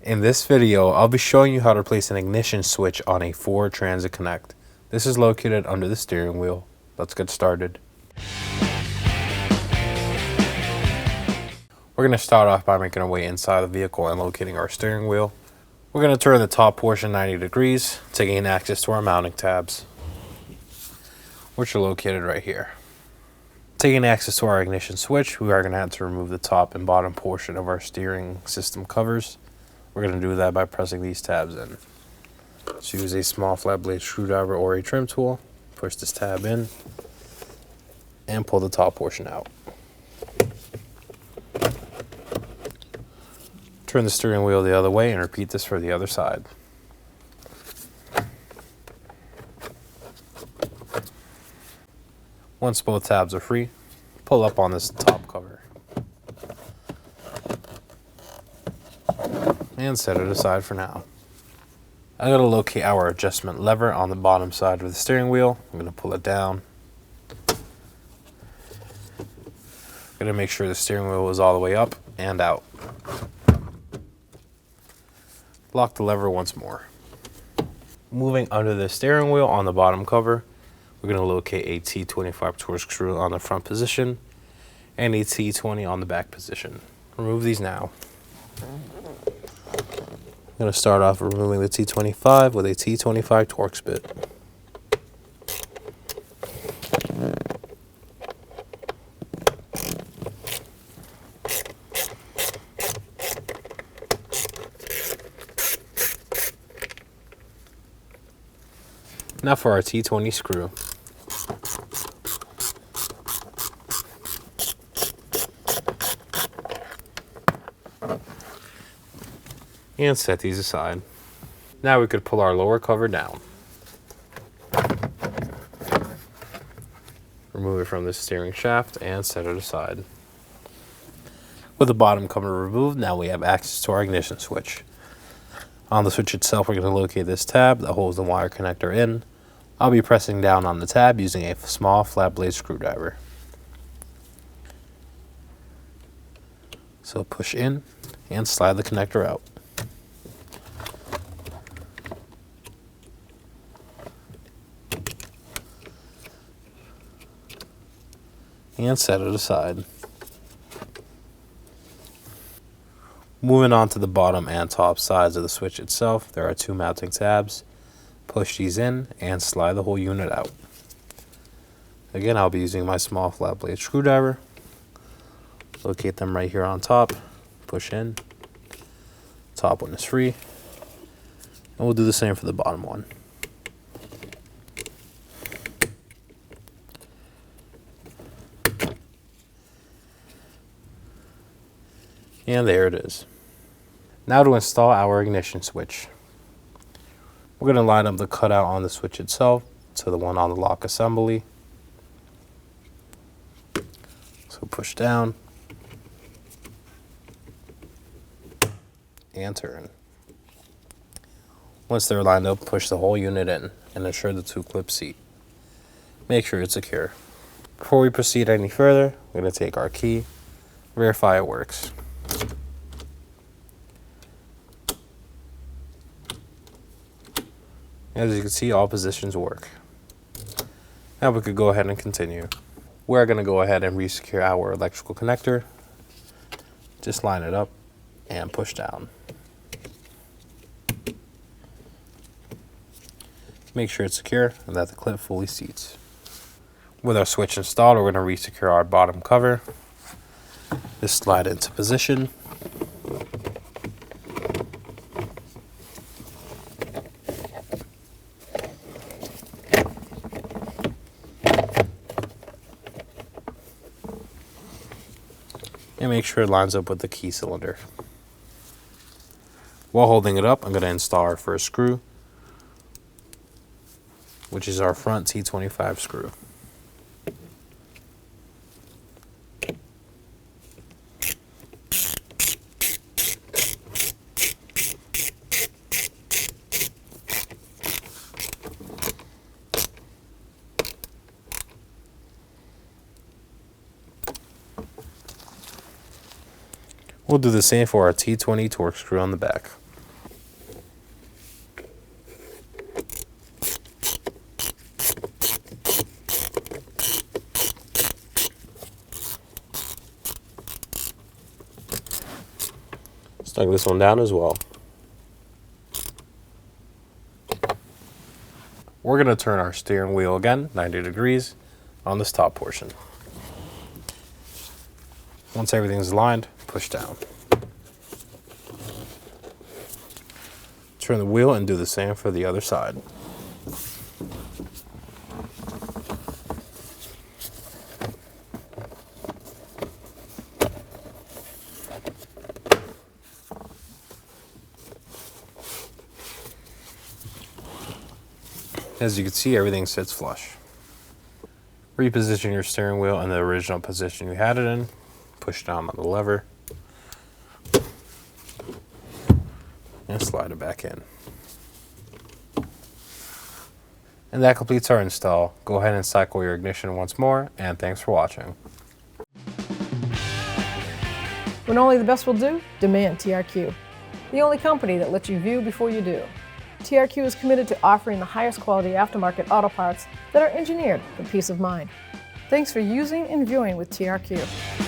In this video, I'll be showing you how to place an ignition switch on a Ford Transit Connect. This is located under the steering wheel. Let's get started. We're going to start off by making our way inside the vehicle and locating our steering wheel. We're going to turn the top portion 90 degrees to gain access to our mounting tabs, which are located right here. To gain access to our ignition switch, we are going to have to remove the top and bottom portion of our steering system covers. We're going to do that by pressing these tabs in. So use a small flat blade screwdriver or a trim tool, push this tab in, and pull the top portion out. Turn the steering wheel the other way and repeat this for the other side. Once both tabs are free, pull up on this top cover and set it aside for now. I'm going to locate our adjustment lever on the bottom side of the steering wheel. I'm going to pull it down. I'm going to make sure the steering wheel is all the way up and out. Lock the lever once more. Moving under the steering wheel on the bottom cover, we're going to locate a T25 Torx screw on the front position and a T20 on the back position. Remove these now. I'm going to start off removing the T25 with a T25 Torx bit. Now for our T20 screw. And set these aside. Now we could pull our lower cover down. Remove it from the steering shaft and set it aside. With the bottom cover removed, now we have access to our ignition switch. On the switch itself, we're going to locate this tab that holds the wire connector in. I'll be pressing down on the tab using a small flat blade screwdriver. So push in and slide the connector out. And set it aside. Moving on to the bottom and top sides of the switch itself, there are two mounting tabs. Push these in and slide the whole unit out. Again, I'll be using my small flat blade screwdriver. Locate them right here on top. Push in. Top one is free. And we'll do the same for the bottom one. And there it is. Now to install our ignition switch. We're going to line up the cutout on the switch itself to the one on the lock assembly. So push down and turn. Once they're lined up, push the whole unit in and ensure the two clips seat. Make sure it's secure. Before we proceed any further, we're going to take our key, verify it works. As you can see, all positions work. Now we could go ahead and continue. We're going to go ahead and re-secure our electrical connector. Just line it up and push down. Make sure it's secure and that the clip fully seats. With our switch installed, we're going to re-secure our bottom cover. Just slide into position. And make sure it lines up with the key cylinder. While holding it up, I'm going to install our first screw, which is our front T25 screw. We'll do the same for our T20 Torx screw on the back. Snug this one down as well. We're going to turn our steering wheel again 90 degrees on this top portion. Once everything's aligned, push down. Turn the wheel and do the same for the other side. As you can see, everything sits flush. Reposition your steering wheel in the original position you had it in. Push down on the lever and slide it back in. And that completes our install. Go ahead and cycle your ignition once more, and thanks for watching. When only the best will do, demand TRQ. The only company that lets you view before you do. TRQ is committed to offering the highest quality aftermarket auto parts that are engineered for peace of mind. Thanks for using and viewing with TRQ.